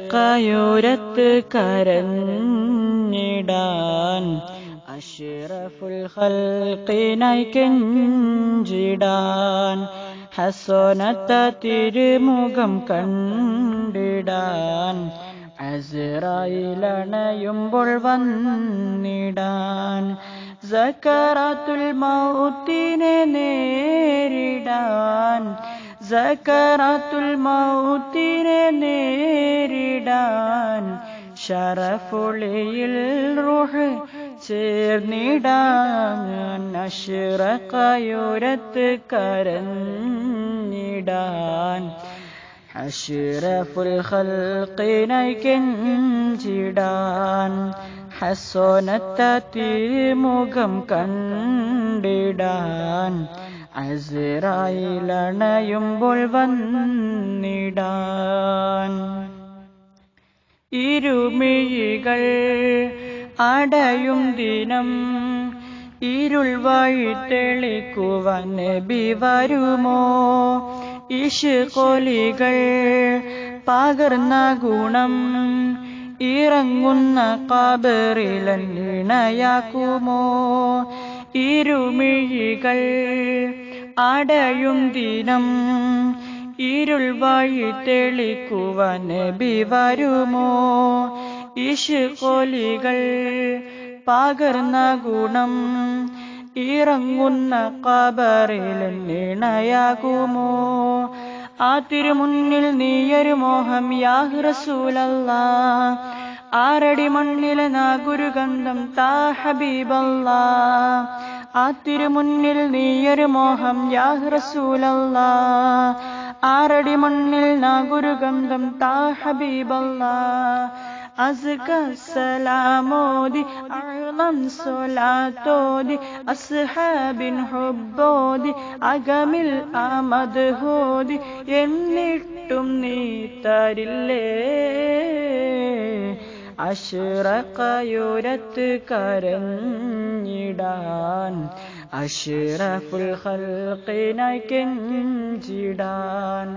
അഷ്റഖയുരത്ത് കരഞ്ഞിടാൻ അഷ്റഫുൽ ഖൽഖിനായി കെഞ്ചിടാൻ ഹസനത്ത തിരുമുഖം കണ്ടിടാൻ അസ്റായീലണയുമ്പോൾ വന്നിടാൻ സക്കറാത്തുൽ മൗത്തിനെ നേരിടാൻ സക്കറാത്തുൽ മൗത്തിനെ നേരിടാൻ ശറഫുളിയിൽ റൂഹ് ചേർന്നിടാൻ അഷ്റഖയുരത്ത് കരഞ്ഞിടാൻ അഷ്റഫുൽ ഖൽഖിനായി കെഞ്ചിടാൻ ഹസനത്ത തിരുമുഖം കണ്ടിടാൻ അസ്റായീലണയുമ്പോൾ വന്നിടാൻ ഇരുമിഴികൾ അടയും ദിനം ഇരുൾ വഴി തെളിക്കുവാൻ നബി വരുമോ ഇശ്ഖൊലികൾ പകർന്ന ഗുണം ഇറങ്ങുന്ന ഖബറിലണിയാക്കുമോ ഇരുമിഴികൾ അടയും ദിനം ഇരുൾ വഴി തെളിക്കുവാൻ നബി വരുമോ ഇശ്ഖൊലികൾ പകർന്ന ഗുണം ഇറങ്ങുന്ന ഖബറിലണിയാകുമോ ആ തിരുമുന്നിൽ നീയൊരു മോഹം യാ റസൂലല്ലാഹ് ആരടി മണ്ണിലെ നാഗുരുഗന്ധം താ ഹബീബല്ലാഹ് ആ തിരുമുന്നിൽ നീയൊരു മോഹം യാ റസൂലല്ലാഹ് ആരടി മണ്ണിൽ നാഗുരുഗന്ധം താ ഹബീബല്ലാഹ് അസ്ക സലാമോദി അഅ്ലം സ്വലാത്തോദി അസ്ഹാബിൻ ഹുബ്ബോദി അഗമിൽ ആമദ് ഹോദി എന്നിട്ടും നീ തരില്ലേ അഷ്റഖയുരത്ത് കരഞ്ഞിടാൻ അഷ്റഫുൽ ഖൽഖിനായി കെഞ്ചിടാൻ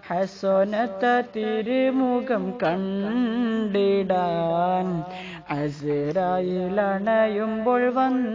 ഹസനത്ത തിരുമുഖം കണ്ടിടാൻ അസ്റായീലണയുമ്പോൾ വന്നിടാൻ